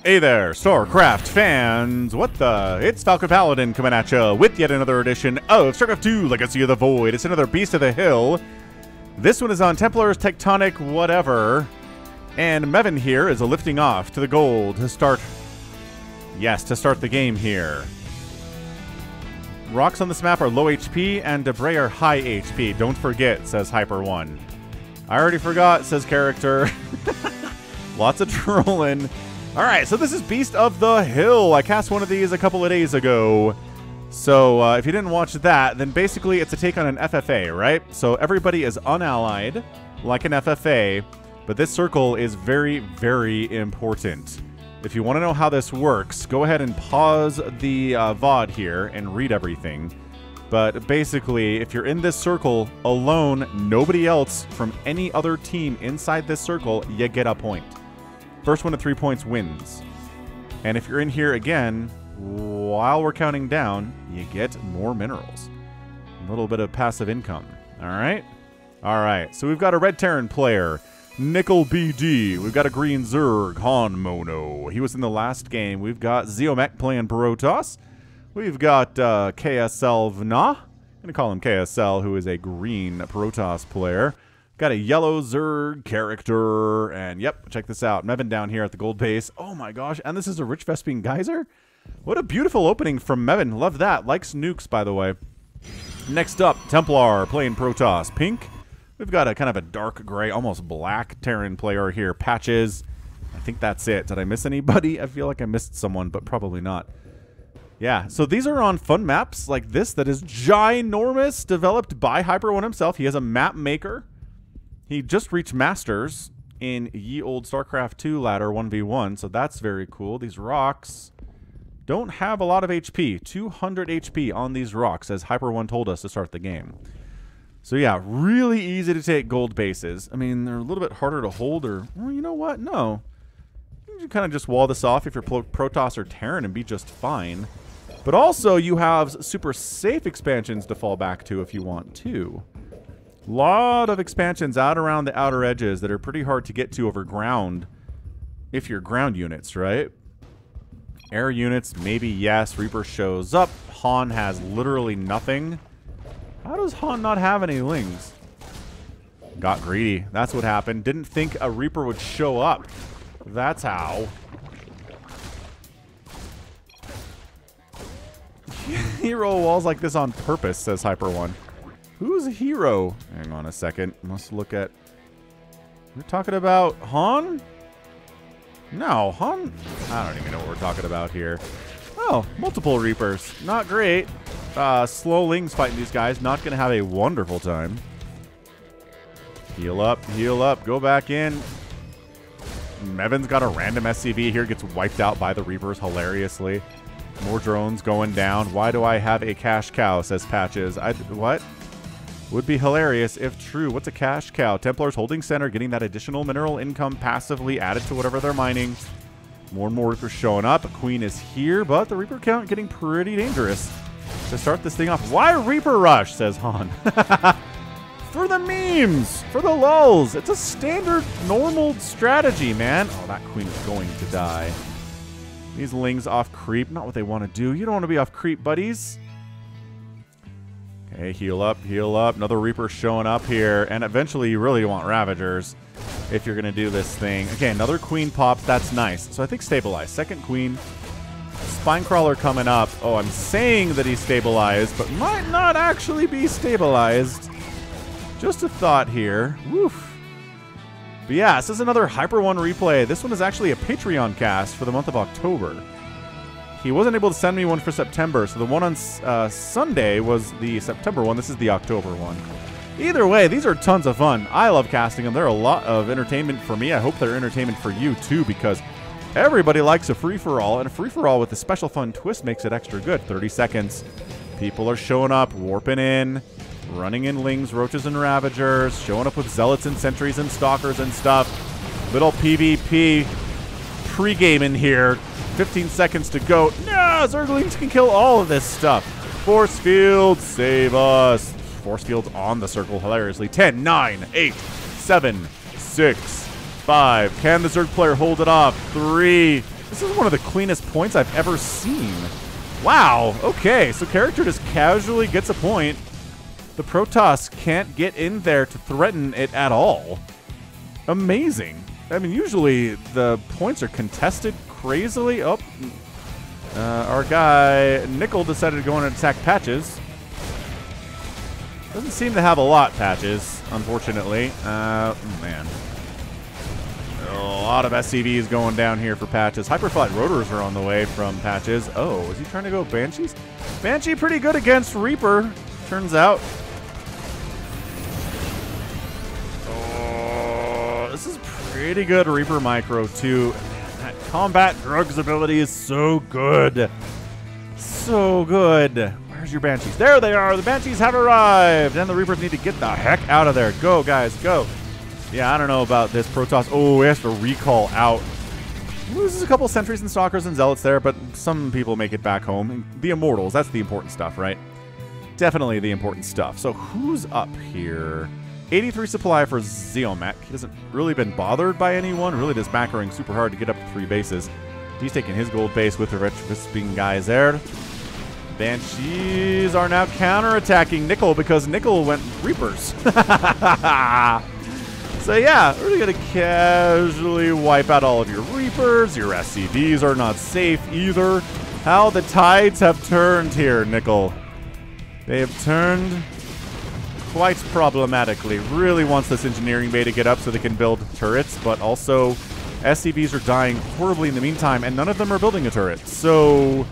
Hey there, StarCraft fans! What the? It's Falcon Paladin coming at ya with yet another edition of StarCraft 2 Legacy of the Void. It's another Beast of the Hill. This one is on Templars, Tectonic, whatever. And Mevin here is lifting off to the gold to start... Yes, to start the game here. Rocks on this map are low HP and Debray are high HP. Don't forget, says Hyper1. I already forgot, says Character. Lots of trolling. Alright, so this is Beast of the Hill. I cast one of these a couple of days ago. So, if you didn't watch that, then basically it's a take on an FFA, right? So everybody is unallied, like an FFA, but this circle is very, very important. If you want to know how this works, go ahead and pause the VOD here and read everything. But basically, if you're in this circle alone, nobody else from any other team inside this circle, you get a point. First one to 3 points wins. And if you're in here again, while we're counting down, you get more minerals. A little bit of passive income. Alright? Alright, so we've got a red Terran player, Nickel BD. We've got a green Zerg, Han Mono. He was in the last game. We've got Zeomech playing Protoss. We've got KSL Vna. I'm going to call him KSL, who is a green Protoss player. Got a yellow Zerg character, and yep, check this out. Mevin down here at the gold base. Oh my gosh, and this is a Rich Vespine Geyser? What a beautiful opening from Mevin. Love that. Likes nukes, by the way. Next up, Templar playing Protoss. Pink. We've got a kind of a dark gray, almost black Terran player here. Patches. I think that's it. Did I miss anybody? I feel like I missed someone, but probably not. Yeah, so these are on fun maps like this that is ginormous, developed by Hyper1 himself. He has a map maker. He just reached Masters in ye old StarCraft 2 ladder 1v1, so that's very cool. These rocks don't have a lot of HP. 200 HP on these rocks, as Hyper1 told us to start the game. So yeah, really easy to take gold bases. I mean, they're a little bit harder to hold, or, well, you know what? No. You can kind of just wall this off if you're Protoss or Terran and be just fine. But also, you have super safe expansions to fall back to if you want to. Lot of expansions out around the outer edges that are pretty hard to get to over ground if you're ground units, right? Air units, maybe yes. Reaper shows up. Han has literally nothing. How does Han not have any lings? Got greedy. That's what happened. Didn't think a Reaper would show up. That's how. Hero walls like this on purpose, says Hyper1. Who's a hero? Hang on a second. Must look at... We're talking about Han? No, Han... I don't even know what we're talking about here. Oh, multiple Reapers. Not great. Slow Lings fighting these guys. Not going to have a wonderful time. Heal up, heal up. Go back in. Mevin's got a random SCV here. Gets wiped out by the Reapers hilariously. More drones going down. Why do I have a cash cow, says Patches. What? Would be hilarious if true. What's a cash cow? Templars holding center, getting that additional mineral income passively added to whatever they're mining. More and more Reapers showing up. A Queen is here, but the Reaper count getting pretty dangerous. To start this thing off, why Reaper Rush, says Han. For the memes, for the lulz. It's a standard, normal strategy, man. Oh, that Queen is going to die. These Lings off creep, not what they want to do. You don't want to be off creep, buddies. Okay, heal up, heal up. Another Reaper showing up here. And eventually you really want Ravagers if you're going to do this thing. Okay, another Queen pops. That's nice. So I think stabilize. Second Queen. Spinecrawler coming up. Oh, I'm saying that he's stabilized, but might not actually be stabilized. Just a thought here. Woof. But yeah, this is another Hyper1 replay. This one is actually a Patreon cast for the month of October. He wasn't able to send me one for September, so the one on Sunday was the September one. This is the October one. Either way, these are tons of fun. I love casting them. They're a lot of entertainment for me. I hope they're entertainment for you, too, because everybody likes a free-for-all, and a free-for-all with a special fun twist makes it extra good. 30 seconds. People are showing up, warping in, running in Lings, Roaches, and Ravagers, showing up with Zealots and Sentries and Stalkers and stuff. Little PvP pre-game in here. 15 seconds to go. No, Zerglings can kill all of this stuff. Force field, save us. Force fields on the circle hilariously. 10, 9, 8, 7, 6, 5. Can the Zerg player hold it off? 3, This is one of the cleanest points I've ever seen. Wow, okay, so character just casually gets a point. The Protoss can't get in there to threaten it at all. Amazing. I mean, usually the points are contested crazily. Oh, our guy Nickel decided to go in and attack Patches. Doesn't seem to have a lot, Patches, unfortunately. Man. A lot of SCVs going down here for Patches. Hyperflight Rotors are on the way from Patches. Oh, is he trying to go Banshees? Banshee pretty good against Reaper, turns out. Oh, this is pretty good Reaper Micro, too. That Combat Drugs ability is so good. So good. Where's your Banshees? There they are. The Banshees have arrived. And the Reapers need to get the heck out of there. Go, guys, go. Yeah, I don't know about this Protoss. Oh, he has to recall out. Loses a couple sentries and stalkers and zealots there, but some people make it back home. The Immortals, that's the important stuff, right? Definitely the important stuff. So who's up here? 83 supply for Zeomech. He hasn't really been bothered by anyone. Really just macroing super hard to get up to 3 bases. He's taking his gold base with the retrovisping guys there. Banshees are now counterattacking Nickel because Nickel went Reapers. So yeah, we're going to casually wipe out all of your Reapers. Your SCVs are not safe either. How the tides have turned here, Nickel. They have turned quite problematically. Really wants this engineering bay to get up so they can build turrets, but also SCVs are dying horribly in the meantime, and none of them are building a turret. So,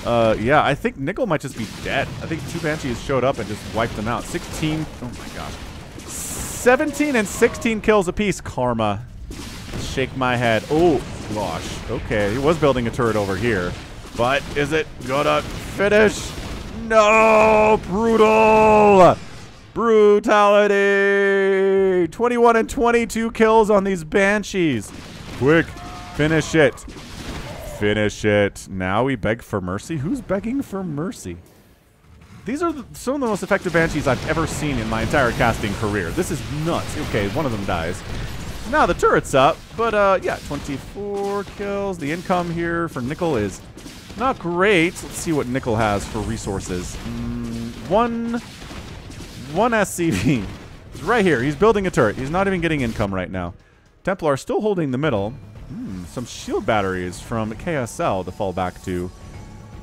yeah, I think Nickel might just be dead. I think 2 Banshees showed up and just wiped them out. 16, oh my gosh. 17 and 16 kills apiece. Karma. Shake my head. Oh, gosh. Okay, he was building a turret over here. But is it gonna finish? No! Brutal! Brutality! 21 and 22 kills on these Banshees. Quick, finish it. Finish it. Now we beg for mercy? Who's begging for mercy? These are some of the most effective Banshees I've ever seen in my entire casting career. This is nuts. Okay, one of them dies. Now the turret's up, but yeah, 24 kills. The income here for Nickel is not great. Let's see what Nickel has for resources. One SCV. He's right here. He's building a turret. He's not even getting income right now. Templar still holding the middle. Some shield batteries from KSL to fall back to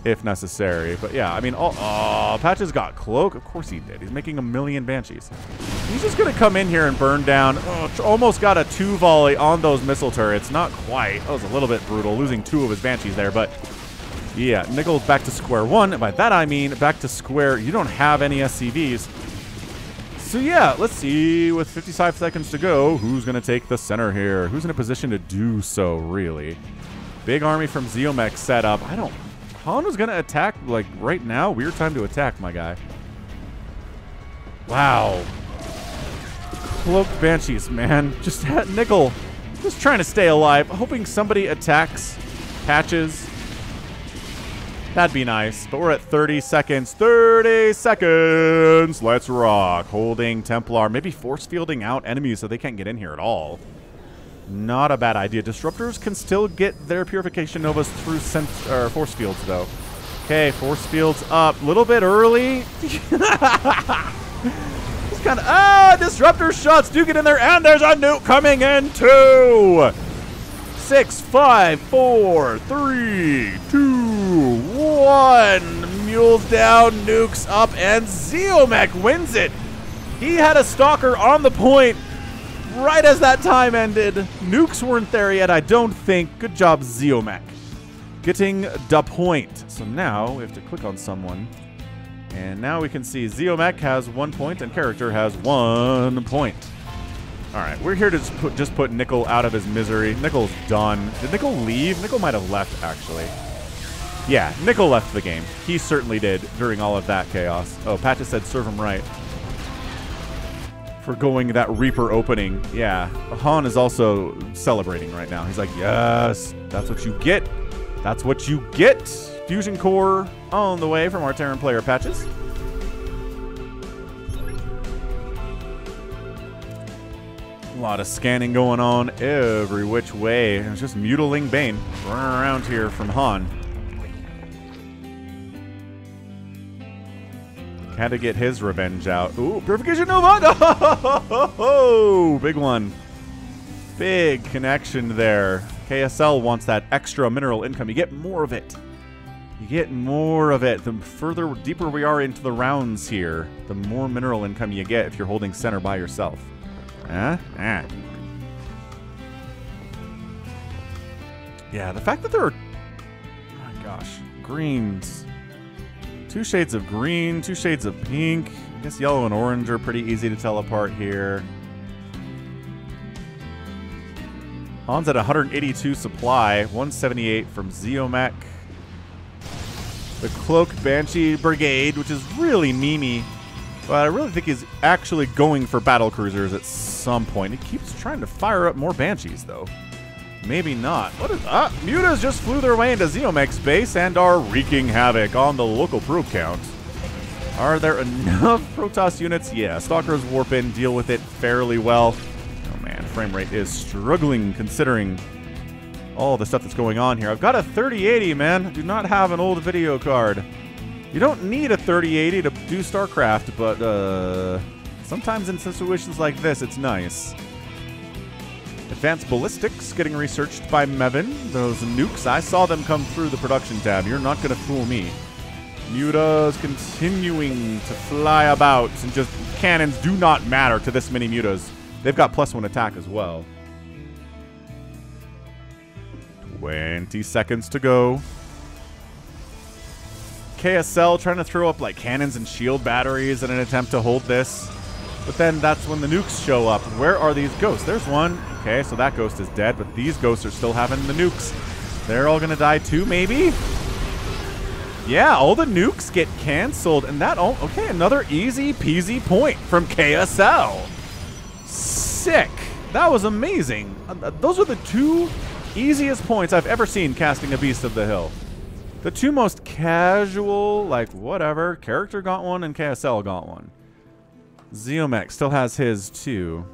if necessary. But yeah, I mean, Patches got Cloak. Of course he did. He's making 1 million Banshees. He's just going to come in here and burn down. Almost got a 2 volley on those missile turrets. Not quite. That was a little bit brutal, losing 2 of his Banshees there. But yeah, Nickel's back to square one. By that I mean back to square. You don't have any SCVs. So yeah, let's see, with 55 seconds to go, who's going to take the center here? Who's in a position to do so, really? Big army from Zeomech set up. Han was going to attack, like, right now. Weird time to attack, my guy. Wow. Cloaked Banshees, man. Just at Nickel. Just trying to stay alive. Hoping somebody attacks Patches. That'd be nice. But we're at 30 seconds. 30 seconds. Let's rock. Holding Templar. Maybe force fielding out enemies so they can't get in here at all. Not a bad idea. Disruptors can still get their Purification Novas through force fields, though. Okay, force fields up. A little bit early. Just kind of... Disruptor shots do get in there, and there's a nuke coming in, too. 6, 5, 4, 3, 2, 1. Mules down, nukes up, and Zeomech wins it. He had a stalker on the point. Right as that time ended, nukes weren't there yet, I don't think. Good job, Zeomech. Getting the point. So now we have to click on someone. And now we can see Zeomech has 1 point and character has 1 point. All right, we're here to just put Nickel out of his misery. Nickel's done. Did Nickel leave? Nickel might have left, actually. Yeah, Nickel left the game. He certainly did during all of that chaos. Oh, Patches said serve him right. For going that Reaper opening. Yeah, Han is also celebrating right now. He's like, yes, that's what you get. That's what you get. Fusion Core on the way from our Terran player Patches. A lot of scanning going on every which way. It's just Mutiling Bane running around here from Han. Had to get his revenge out. Ooh, Purification Nova! Oh, big one. Big connection there. KSL wants that extra mineral income. You get more of it. You get more of it. The further, deeper we are into the rounds here, the more mineral income you get if you're holding center by yourself. Yeah, the fact that there are, oh my gosh, greens. 2 shades of green, 2 shades of pink. I guess yellow and orange are pretty easy to tell apart here. Han's at 182 supply, 178 from Zeomech. The Cloak Banshee Brigade, which is really memey, but I really think he's actually going for battle cruisers at some point. He keeps trying to fire up more Banshees, though. Maybe not. What is Mutas just flew their way into Zeomech's base and are wreaking havoc on the local probe count. Are there enough Protoss units? Yeah, Stalkers warp in, deal with it fairly well. Oh man, frame rate is struggling considering all the stuff that's going on here. I've got a 3080, man. I do not have an old video card. You don't need a 3080 to do StarCraft, but sometimes in situations like this, it's nice. Advanced Ballistics getting researched by Mevin. Those nukes, I saw them come through the production tab. You're not going to fool me. Mutas continuing to fly about, and just cannons do not matter to this many Mutas. They've got +1 attack as well. 20 seconds to go. KSL trying to throw up like cannons and shield batteries in an attempt to hold this. But then that's when the nukes show up. Where are these ghosts? There's one. Okay, so that ghost is dead, but these ghosts are still having the nukes. They're all going to die too, maybe? Yeah, all the nukes get canceled, and that... Oh, okay, another easy peasy point from KSL. Sick. That was amazing. Those are the 2 easiest points I've ever seen casting a Beast of the Hill. The 2 most casual, like, whatever. Character got one, and KSL got one. Zeomech still has his, too.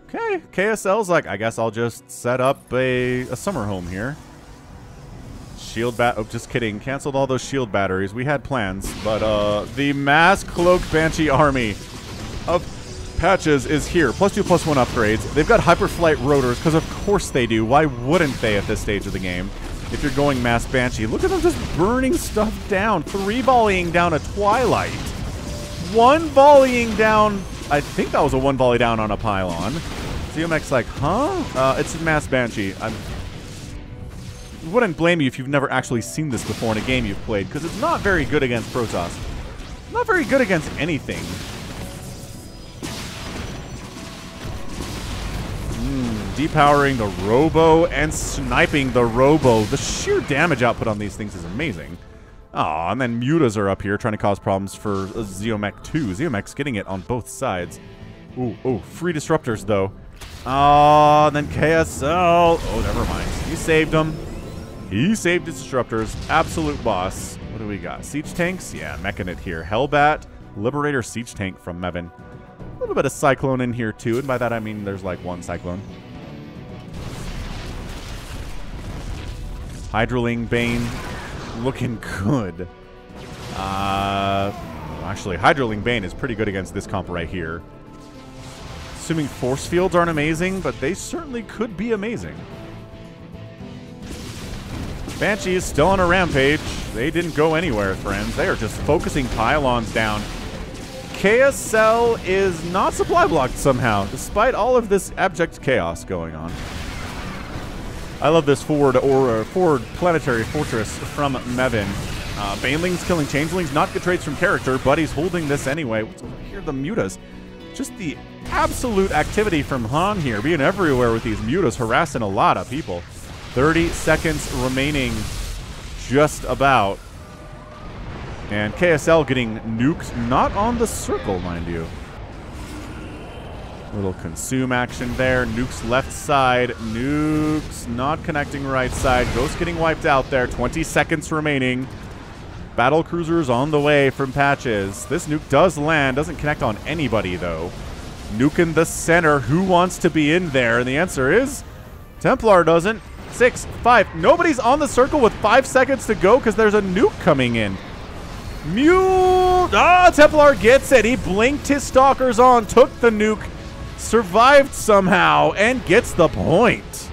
Okay, KSL's like, I guess I'll just set up a summer home here. Shield oh, just kidding. Canceled all those shield batteries. We had plans, but the mass Cloak Banshee army of Patches is here. +2/+1 upgrades. They've got hyperflight rotors, because of course they do. Why wouldn't they at this stage of the game? If you're going mass Banshee. Look at them just burning stuff down. 3 volleying down a Twilight. 1 volleying down... I think that was a 1 volley down on a pylon. Zeomech's like, huh? It's a mass Banshee. I wouldn't blame you if you've never actually seen this before in a game you've played, because it's not very good against Protoss. Not very good against anything. Depowering the Robo and sniping the Robo. The sheer damage output on these things is amazing. Aw, and then Mutas are up here trying to cause problems for Zeomech too. Zeomech's getting it on both sides. Ooh, free disruptors though. Oh, and then KSL. Oh, never mind. He saved them. He saved his disruptors. Absolute boss. What do we got? Siege tanks? Yeah, meching it here. Hellbat, Liberator siege tank from Mevin. A little bit of Cyclone in here too, and by that I mean there's like 1 Cyclone. Hydraling Bane looking good. Actually, Hydraling Bane is pretty good against this comp right here. Assuming force fields aren't amazing, but they certainly could be amazing. Banshee is still on a rampage. They didn't go anywhere, friends. They are just focusing pylons down. KSL is not supply blocked somehow, despite all of this abject chaos going on. I love this forward planetary fortress from Mevin. Banelings killing changelings, not good traits from character, but he's holding this anyway. What's over here? The Mutas. Just the absolute activity from Han here, being everywhere with these Mutas, harassing a lot of people. 30 seconds remaining, just about. And KSL getting nuked, not on the circle, mind you. Little consume action there. Nukes left side. Nukes not connecting right side. Ghost getting wiped out there. 20 seconds remaining. Battle cruisers on the way from Patches. This nuke does land. Doesn't connect on anybody, though. Nuke in the center. Who wants to be in there? And the answer is Templar doesn't. 6, 5. Nobody's on the circle with 5 seconds to go because there's a nuke coming in. Mule. Ah, Templar gets it. He blinked his stalkers on, took the nuke, survived somehow, and gets the point.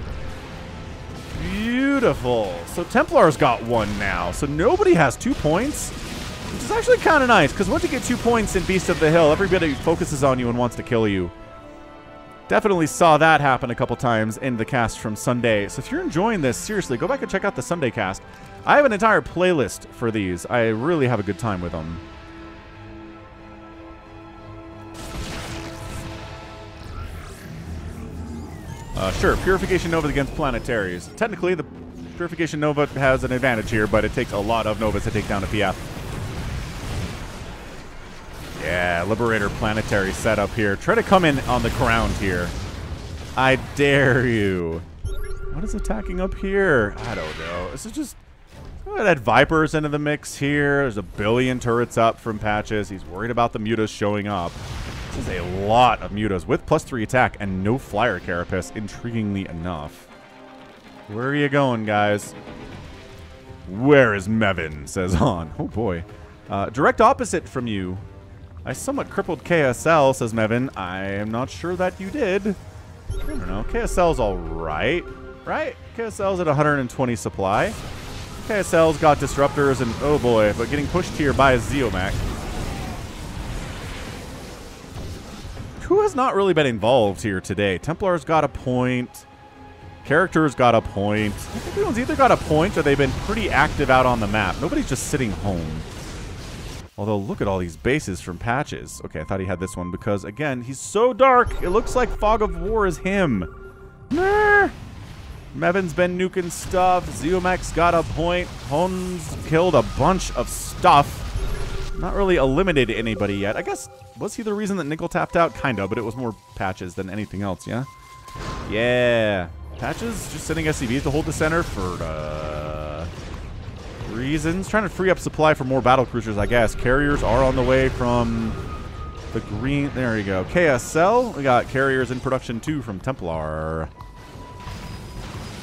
Beautiful. So Templar's got 1 now. So nobody has 2 points, which is actually kind of nice because once you get 2 points in Beast of the Hill, everybody focuses on you and wants to kill you. Definitely saw that happen a couple times in the cast from Sunday. So if you're enjoying this, seriously, go back and check out the Sunday cast. I have an entire playlist for these. I really have a good time with them. Sure, Purification Nova against Planetaries. Technically, the Purification Nova has an advantage here, but it takes a lot of Novas to take down a PF. Yeah, Liberator Planetary setup here. Try to come in on the ground here. I dare you. What is attacking up here? I don't know. This is just... that Viper's into the mix here. There's a billion turrets up from Patches. He's worried about the mutas showing up. This is a lot of mutas with +3 attack and no flyer carapace, intriguingly enough. Where are you going, guys? Where is Mevin? Says Han. Oh boy. Direct opposite from you. I somewhat crippled KSL, says Mevin. I am not sure that you did. I don't know. KSL's alright. Right? KSL's at 120 supply. KSL's got disruptors and oh boy, but getting pushed here by a Zeomech. Who has not really been involved here today? Templar's got a point. Character's got a point. I think everyone's either got a point or they've been pretty active out on the map. Nobody's just sitting home. Although, look at all these bases from Patches. Okay, I thought he had this one because, again, he's so dark. It looks like Fog of War is him. Nah. Mevin's been nuking stuff. Zeomech's got a point. Hon's killed a bunch of stuff. Not really eliminated anybody yet. I guess, was he the reason that Nickel tapped out? Kind of, but it was more Patches than anything else, yeah? Yeah. Patches just sending SCVs to hold the center for reasons. Trying to free up supply for more battle cruisers, I guess. Carriers are on the way from the green. There you go. KSL. We got carriers in production too from Templar.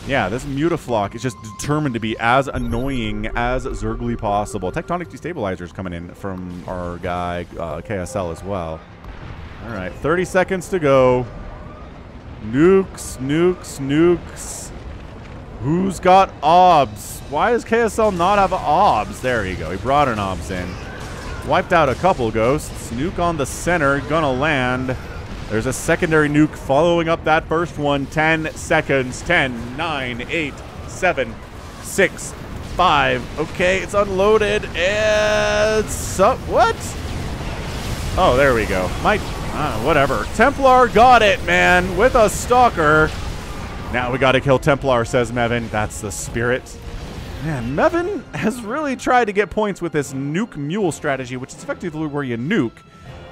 Yeah, this Mutaflock is just determined to be as annoying as Zergly possible. Tectonic Destabilizers coming in from our guy, KSL as well. All right, 30 seconds to go. Nukes, nukes, nukes. Who's got OBS? Why does KSL not have OBS? There you go. He brought an OBS in. Wiped out a couple ghosts. Nuke on the center. Gonna land. There's a secondary nuke following up that first one. 10 seconds. 10, 9, 8, 7, 6, 5. Okay, it's unloaded. And what? Oh, there we go. Whatever. Templar got it, man, with a stalker. Now we gotta kill Templar, says Mevin. That's the spirit. Man, Mevin has really tried to get points with this nuke mule strategy, which is effectively where you nuke.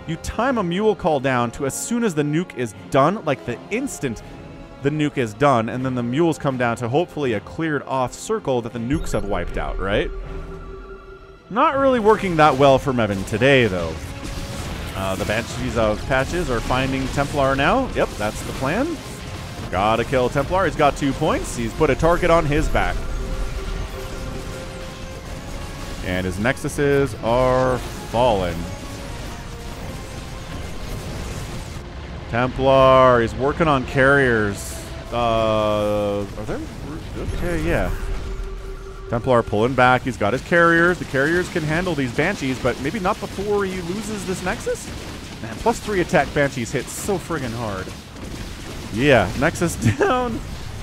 You time a mule call down to as soon as the nuke is done, like the instant the nuke is done, and then the mules come down to hopefully a cleared off circle that the nukes have wiped out, right? Not really working that well for Mevin today, though. The Banshees of Patches are finding Templar now. Yep, that's the plan. Gotta kill Templar. He's got 2 points. He's put a target on his back. And his Nexuses are fallen. Templar, he's working on carriers. Are there? Okay, yeah. Templar pulling back. He's got his carriers. The carriers can handle these Banshees, but maybe not before he loses this Nexus? Man, +3 attack Banshees hit so friggin' hard. Yeah, Nexus down.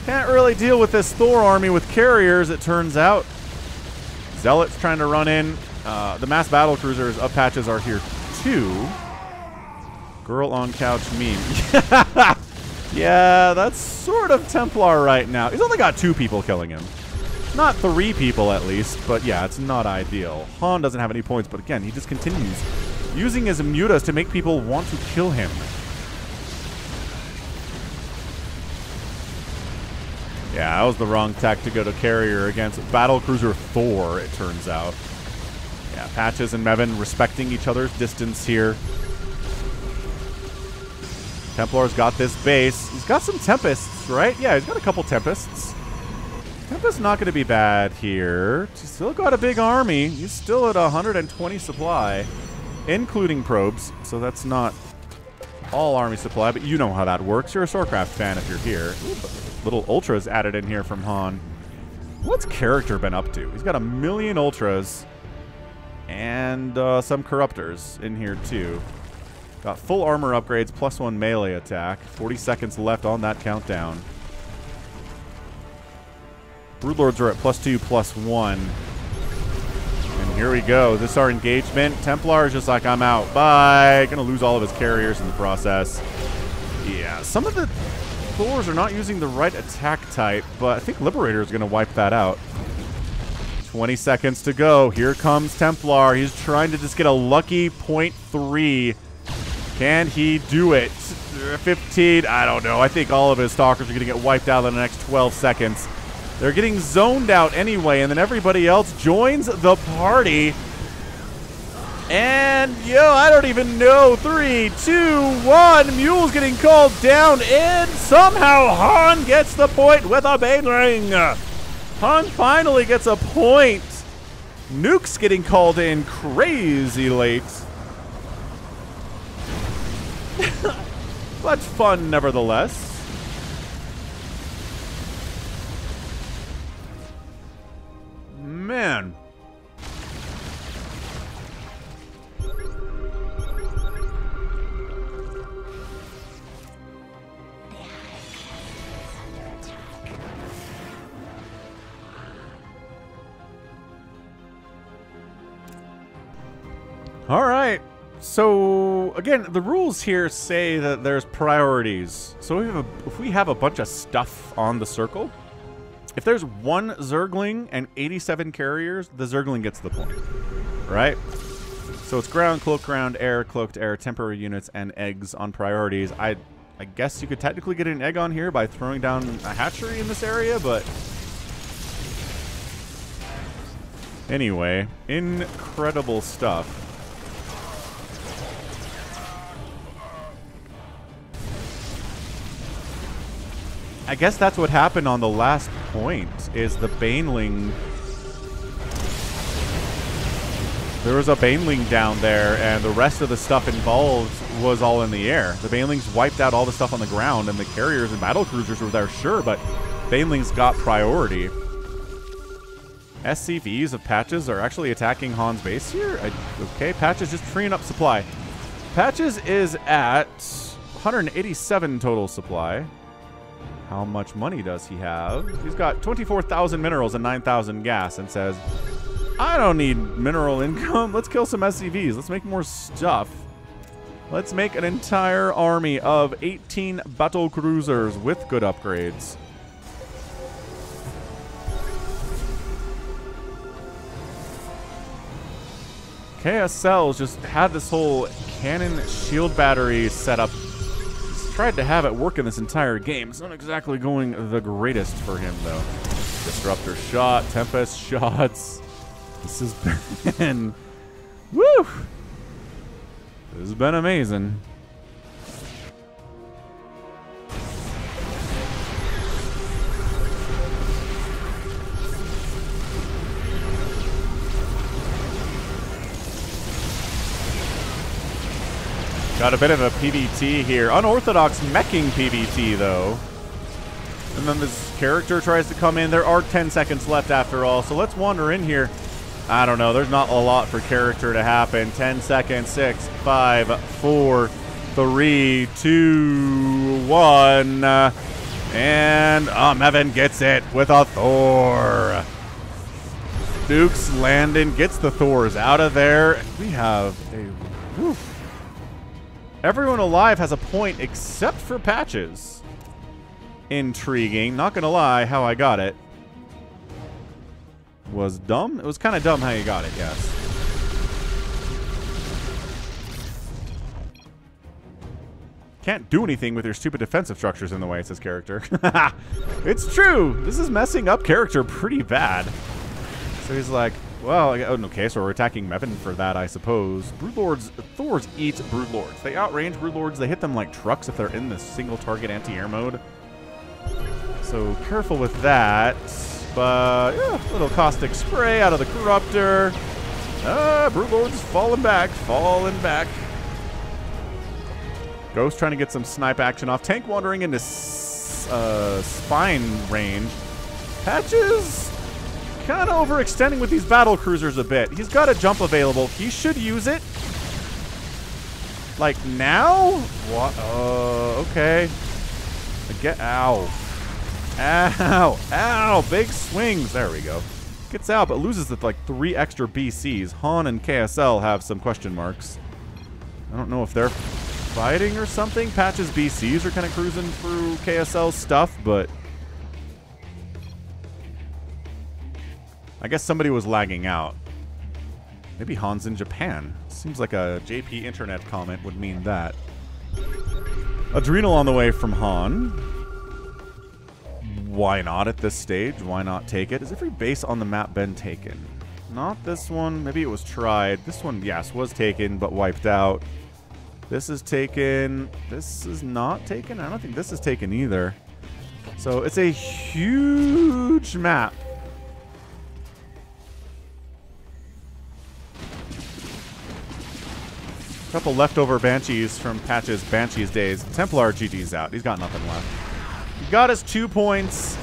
Can't really deal with this Thor army with carriers, it turns out. Zealot's trying to run in. The mass battle cruisers of Patches are here too. Girl on couch meme. Yeah, that's sort of Templar right now. He's only got 2 people killing him. Not 3 people at least, but yeah, it's not ideal. Han doesn't have any points, but again, he just continues using his mutas to make people want to kill him. Yeah, that was the wrong tech to go to carrier against Battlecruiser Thor, it turns out. Yeah, Patches and Mevin respecting each other's distance here. Templar's got this base. He's got some Tempests, right? Yeah, he's got a couple Tempests. Tempest's not going to be bad here. He's still got a big army. He's still at 120 supply, including probes. So that's not all army supply, but you know how that works. You're a StarCraft fan if you're here. Ooh, little ultras added in here from Han. What's character been up to? He's got 1 million ultras and some corruptors in here too. Got full armor upgrades, +1 melee attack. 40 seconds left on that countdown. Broodlords are at +2, +1. And here we go. This is our engagement. Templar is just like, I'm out. Bye. Gonna lose all of his carriers in the process. Yeah, some of the Thors are not using the right attack type, but I think Liberator is gonna wipe that out. 20 seconds to go. Here comes Templar. He's trying to just get a lucky .3. Can he do it? 15, I don't know. I think all of his Stalkers are going to get wiped out in the next 12 seconds. They're getting zoned out anyway, and then everybody else joins the party. And, I don't even know. 3, 2, 1. Mule's getting called down, and somehow Han gets the point with a Baneling. Han finally gets a point. Nuke's getting called in crazy late. But fun nevertheless. Man. All right. So, again, the rules here say that there's priorities. So if we have a bunch of stuff on the circle, if there's 1 Zergling and 87 carriers, the Zergling gets the point, right? So it's ground, cloaked ground, air, cloaked air, temporary units, and eggs on priorities. I guess you could technically get an egg on here by throwing down a hatchery in this area, but anyway, incredible stuff. I guess that's what happened on the last point, is the Baneling. There was a Baneling down there, and the rest of the stuff involved was all in the air. The Banelings wiped out all the stuff on the ground, and the carriers and battle cruisers were there, sure, but Banelings got priority. SCVs of Patches are actually attacking Han's base here. Okay, Patches just freeing up supply. Patches is at 187 total supply. How much money does he have? He's got 24,000 minerals and 9,000 gas, and says, I don't need mineral income. Let's kill some SCVs. Let's make more stuff. Let's make an entire army of 18 battle cruisers with good upgrades. KSL's just had this whole cannon shield battery set up. Tried to have it work in this entire game. It's not exactly going the greatest for him, though. Disruptor shot, Tempest shots. This has been... Woo! This has been amazing. Got a bit of a PvT here. Unorthodox meching PvT, though. And then this character tries to come in. There are 10 seconds left after all, so let's wander in here. I don't know. There's not a lot for character to happen. 10 seconds. 6, 5, 4, 3, 2, 1. And Mevin gets it with a Thor. Duke's Landon gets the Thors out of there. We have a... Whew. Everyone alive has a point except for Patches. Intriguing. Not gonna lie, how I got it was dumb. It was kind of dumb how you got it, yes. Can't do anything with your stupid defensive structures in the way, says character. It's true. This is messing up character pretty bad. So he's like, Well, okay, so we're attacking Mevin for that, I suppose. Broodlords, Thors eat Broodlords. They outrange Broodlords. They hit them like trucks if they're in the single target anti-air mode. So careful with that. But, yeah, little caustic spray out of the Corruptor. Broodlord's falling back. Ghost trying to get some snipe action off. Tank wandering into spine range. Patches kind of overextending with these battle cruisers a bit. He's got a jump available. He should use it. Like now? What? Okay. Ow. Ow. Ow. Big swings. There we go. Gets out, but loses with like 3 extra BCs. Han and KSL have some question marks. I don't know if they're fighting or something. Patch's BCs are kind of cruising through KSL's stuff, but I guess somebody was lagging out. Maybe Han's in Japan. Seems like a JP internet comment would mean that. Adrenal on the way from Han. Why not at this stage? Why not take it? Has every base on the map been taken? Not this one. Maybe it was tried. This one, yes, was taken, but wiped out. This is taken. This is not taken. I don't think this is taken either. So it's a huge map. Couple leftover Banshees from Patch's Banshees days. Templar GG's out. He's got nothing left. He got his 2 points.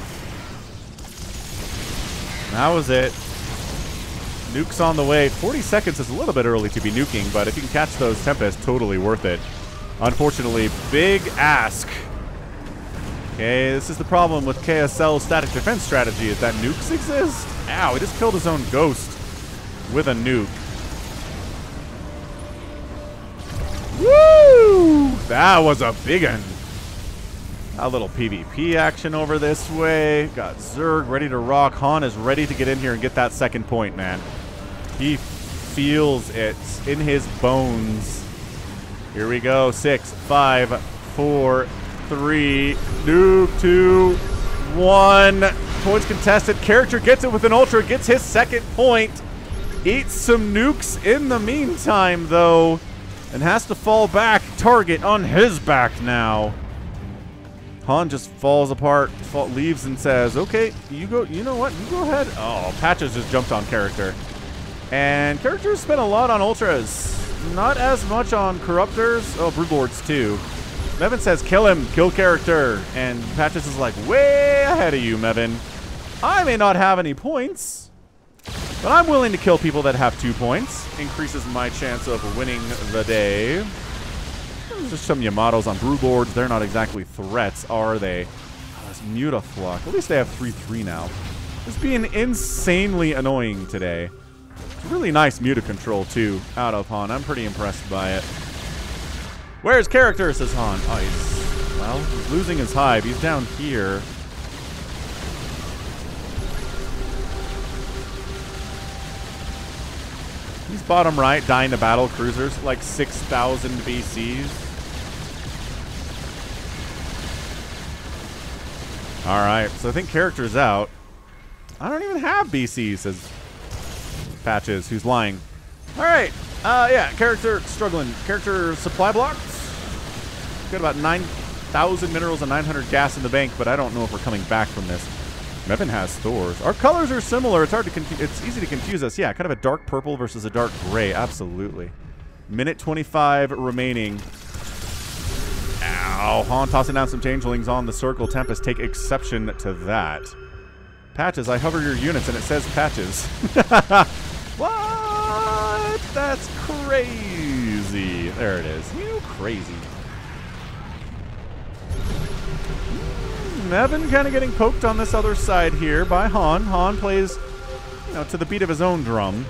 That was it. Nuke's on the way. 40 seconds is a little bit early to be nuking, but if you can catch those Tempest, totally worth it. Unfortunately, big ask. Okay, this is the problem with KSL's static defense strategy, is that nukes exist. Ow, he just killed his own ghost with a nuke. Woo! That was a big one. A little PvP action over this way. Got Zerg ready to rock. Han is ready to get in here and get that second point, man. He feels it in his bones. Here we go. 6, 5, 4, 3, nuke, 2, 1. Points contested. Character gets it with an ultra. Gets his second point. Eats some nukes in the meantime, though. And has to fall back. Target on his back now. Han just falls apart, leaves and says, okay, you go, you know what, you go ahead. Oh, Patches just jumped on character. And characters spent a lot on ultras. Not as much on corruptors. Oh, Broodlords too. Mevin says, kill him, kill character. And Patches is like, way ahead of you, Mevin. I may not have any points, but I'm willing to kill people that have 2 points. Increases my chance of winning the day. There's just some Yamatos on Broodlords. They're not exactly threats, are they? Oh, this Mutaflux. At least they have 3-3 now. It's being insanely annoying today. It's really nice Muta control, too, out of Han. I'm pretty impressed by it. Where's character, says Han. Oh, well, he's losing his hive. He's down here. He's bottom right, dying to battle cruisers, like 6,000 BCs. Alright, so I think character's out. I don't even have BC, says Patches, who's lying. Alright, yeah, character struggling. Character supply blocks. Got about 9,000 minerals and 900 gas in the bank, but I don't know if we're coming back from this. Mevin has Thors. Our colors are similar. It's hard to confuse. It's easy to confuse us. Yeah, kind of a dark purple versus a dark gray. Absolutely. Minute 25 remaining. Ow. Han tossing down some changelings on the circle. Tempest, take exception to that. Patches, I hover your units and it says Patches. What? That's crazy. There it is. You crazy. Mevin kind of getting poked on this other side here by Han. Han plays, you know, to the beat of his own drum.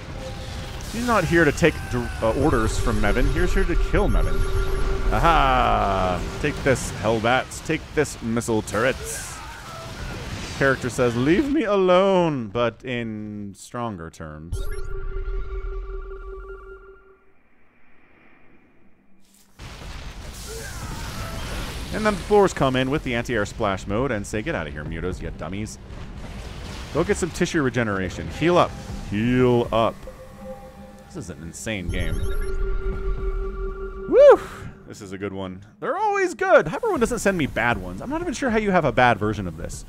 He's not here to take orders from Mevin. He's here to kill Mevin. Aha! Take this, Hellbats. Take this, missile turrets. Character says, leave me alone, but in stronger terms. And then the floors come in with the anti-air splash mode and say, get out of here, mutos, you dummies. Go get some tissue regeneration. Heal up. Heal up. This is an insane game. Woo! This is a good one. They're always good. Hyper One doesn't send me bad ones. I'm not even sure how you have a bad version of this.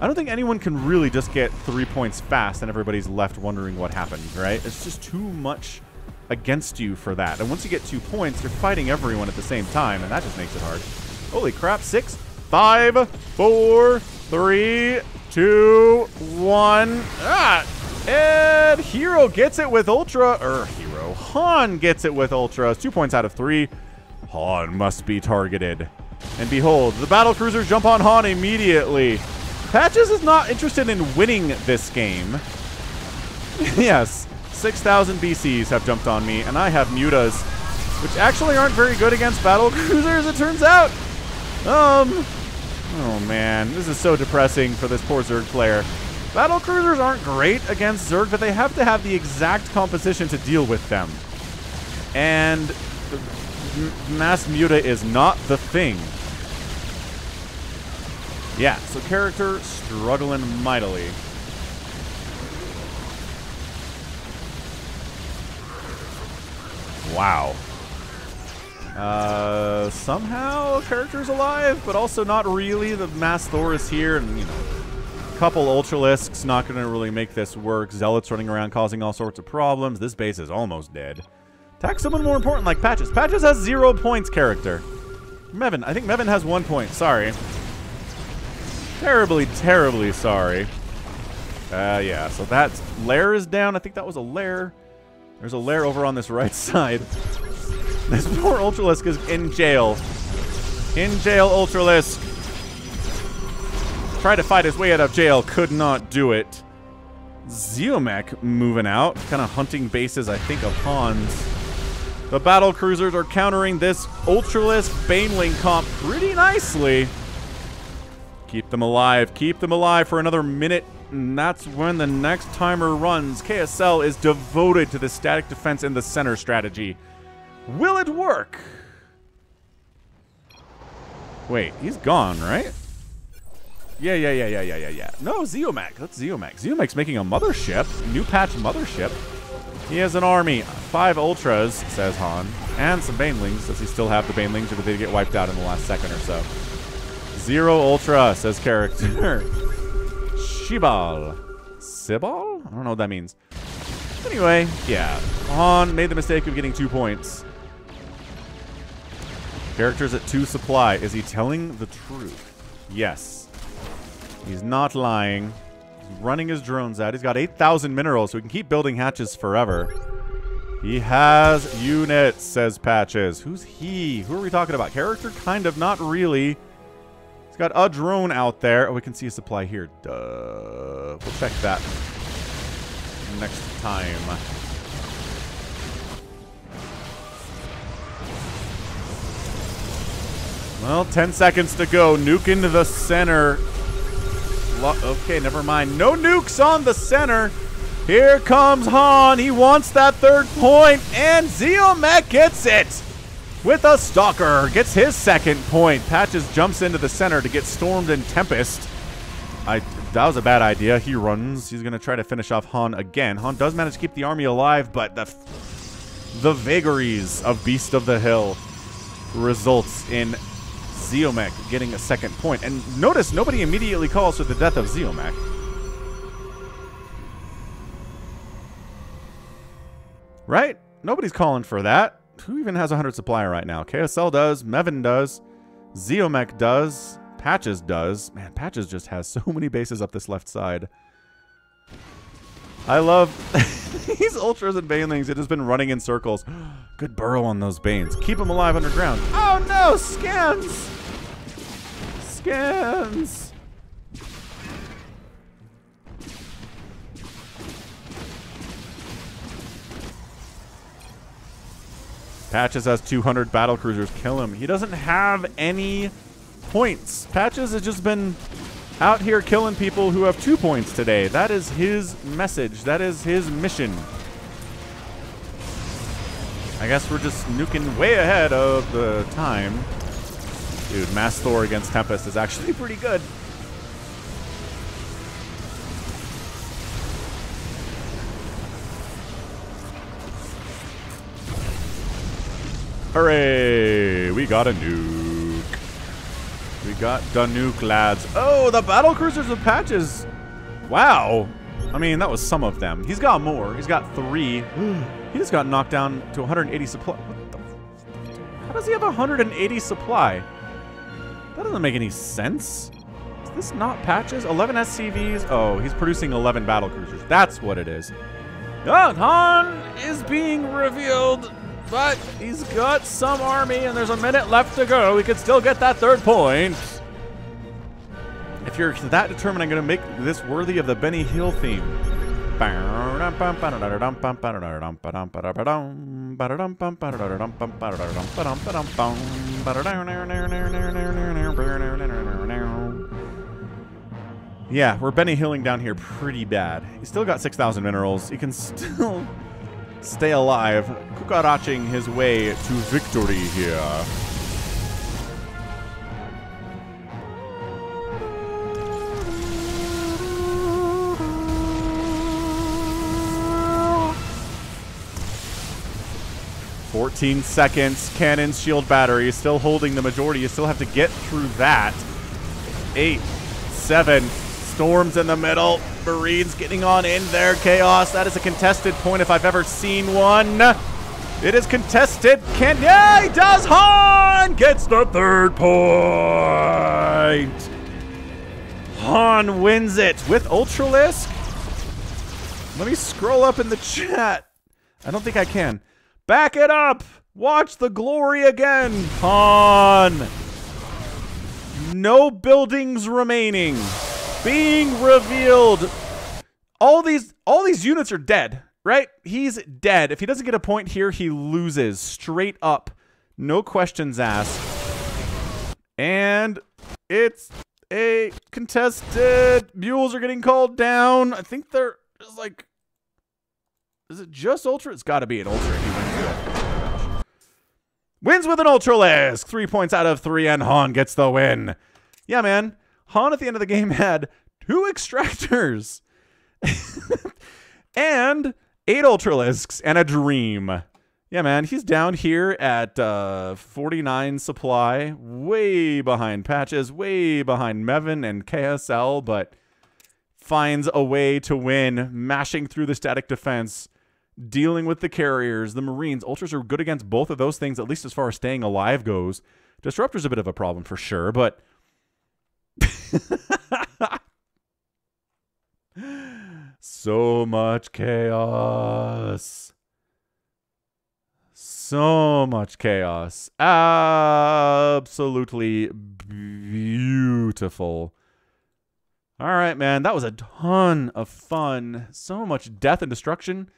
I don't think anyone can really just get 3 points fast and everybody's left wondering what happened, right? It's just too much against you for that. And once you get 2 points, you're fighting everyone at the same time, and that just makes it hard. Holy crap. 6, 5, 4, 3, 2, 1. And Hero gets it with Ultra. Han gets it with Ultra. 2 points out of 3. Han must be targeted. And behold, the battle cruisers jump on Han immediately. Patches is not interested in winning this game. Yes, 6,000 BCs have jumped on me, and I have mutas, which actually aren't very good against battle cruisers, it turns out. Oh man, this is so depressing for this poor Zerg player. Battle cruisers aren't great against Zerg, but they have to have the exact composition to deal with them. And mass muta is not the thing. Yeah, so character struggling mightily. Wow. Somehow character's alive, but also not really. The mass Thor is here, and you know, a couple Ultralisks not going to really make this work. Zealots running around causing all sorts of problems. This base is almost dead. Attack someone more important like Patches. Patches has 0 points, character. Mevin, I think Mevin has 1 point. Sorry. Terribly, terribly sorry. Yeah, so that lair is down. I think that was a lair. There's a lair over on this right side. This poor Ultralisk is in jail. In jail, Ultralisk. Tried to fight his way out of jail. Could not do it. Zeomech moving out. Kind of hunting bases, I think, of Han's. The battle cruisers are countering this Ultralisk Baneling comp pretty nicely. Keep them alive. Keep them alive for another minute. And that's when the next timer runs. KSL is devoted to the static defense in the center strategy. Will it work? Wait, he's gone, right? Yeah. No, Zeomech. That's Zeomech. Zeomech's making a mothership. New patch mothership. He has an army. 5 Ultras, says Han. And some Banelings. Does he still have the Banelings, or did they get wiped out in the last second or so? 0 Ultra, says character. Shibal. Sibal? I don't know what that means. Anyway, yeah. Han made the mistake of getting 2 points. Character's at 2 supply. Is he telling the truth? Yes. He's not lying. He's running his drones out. He's got 8,000 minerals, so he can keep building hatches forever. He has units, says Patches. Who's he? Who are we talking about? Character? Kind of, not really. He's got a drone out there. Oh, we can see a supply here. Duh. We'll check that next time. Well, 10 seconds to go. Nuke into the center. Okay, never mind. No nukes on the center. Here comes Han. He wants that 3rd point, and Zeomech gets it with a Stalker. Gets his 2nd point. Patches jumps into the center to get stormed in Tempest. That was a bad idea. He runs. He's going to try to finish off Han again. Han does manage to keep the army alive, but the vagaries of Beast of the Hill results in Zeomech getting a 2nd point. And notice nobody immediately calls for the death of Zeomech. Right? Nobody's calling for that. Who even has 100 supply right now? KSL does. Mevin does. Zeomech does. Patches does. Man, Patches just has so many bases up this left side. I love these Ultras and Banelings. It has been running in circles. Good burrow on those Banes. Keep them alive underground. Oh no! Scans! Scans! Patches has 200 battle cruisers. Kill him. He doesn't have any points. Patches has just been out here killing people who have 2 points today. That is his message. That is his mission. I guess we're just nuking way ahead of the time. Dude, Mass Thor against Tempest is actually pretty good. Hooray! We got a nuke. We got the nuke, lads. Oh, the battle cruisers with patches. Wow. I mean, that was some of them. He's got more. He's got 3. He just got knocked down to 180 supply. What the? How does he have 180 supply? That doesn't make any sense. Is this not patches? 11 SCVs? Oh, he's producing 11 battle cruisers. That's what it is. Oh, Han is being revealed, but he's got some army, and there's a minute left to go. We could still get that 3rd point. If you're that determined, I'm going to make this worthy of the Benny Hill theme. Yeah, we're Benny Hilling down here pretty bad. He's still got 6,000 minerals. He can still stay alive, kukaraching his way to victory here. "14 seconds. Cannons, shield, battery. Still holding the majority. You still have to get through that. 8, 7. Storms in the middle. Marines getting on in there. Chaos. That is a contested point if I've ever seen one. It is contested. Yeah, he does. Han gets the 3rd point. Han wins it with Ultralisk. Let me scroll up in the chat. I don't think I can. Back it up. Watch the glory again. Han. No buildings remaining. Being revealed. All these units are dead, right? He's dead. If he doesn't get a point here, he loses straight up. No questions asked. And it's a contested. Mules are getting called down. I think they're just like, is it just Ultra? It's got to be an Ultra. He wins it. Wins with an Ultralisk. 3 points out of 3, and Han gets the win. Yeah, man. Han at the end of the game had 2 extractors and 8 Ultralisks and a dream. Yeah, man. He's down here at 49 supply, way behind patches, way behind Mevin and KSL, but finds a way to win, mashing through the static defense, dealing with the carriers, the Marines. Ultras are good against both of those things, at least as far as staying alive goes. Disruptor's a bit of a problem for sure, but so much chaos. So much chaos. Absolutely beautiful. All right, man. That was a ton of fun. So much death and destruction.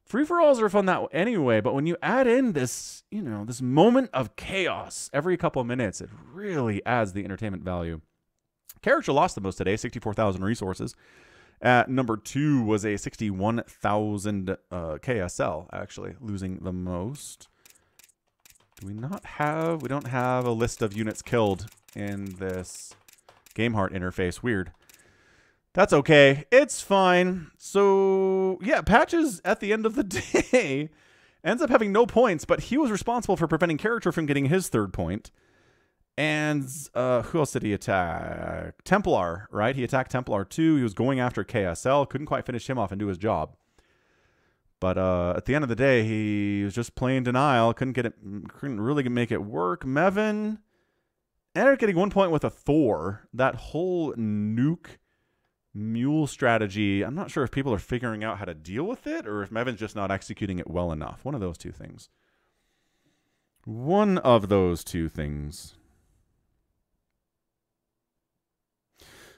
Free-for-alls are fun that anyway, but when you add in this, you know, this moment of chaos every couple of minutes, it really adds the entertainment value. Character lost the most today, 64,000 resources. At number 2 was a 61,000 KSL, actually, losing the most. Do we not have... We don't have a list of units killed in this GameHeart interface. Weird. That's okay. It's fine. So, yeah, Patches, at the end of the day, ends up having no points, but he was responsible for preventing Character from getting his 3rd point. And who else did he attack? Templar, right? He attacked Templar too. He was going after KSL. Couldn't quite finish him off and do his job. But at the end of the day, he was just playing denial. Couldn't really make it work. Mevin ended up getting 1 point with a Thor. That whole nuke mule strategy, I'm not sure if people are figuring out how to deal with it or if Mevin's just not executing it well enough. One of those two things. One of those two things.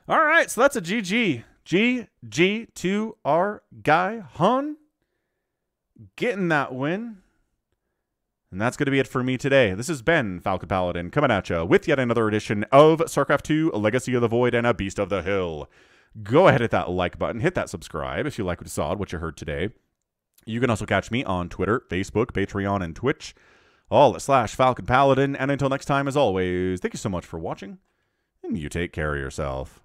All right, so that's a GG. GG to our guy, Han, getting that win. And that's going to be it for me today. This has been Falcon Paladin coming at you with yet another edition of StarCraft 2, Legacy of the Void, and a Beast of the Hill. Go ahead, hit that like button, hit that subscribe if you like what you saw, what you heard today. You can also catch me on Twitter, Facebook, Patreon, and Twitch, all at /Falcon Paladin. And until next time, as always, thank you so much for watching, and you take care of yourself.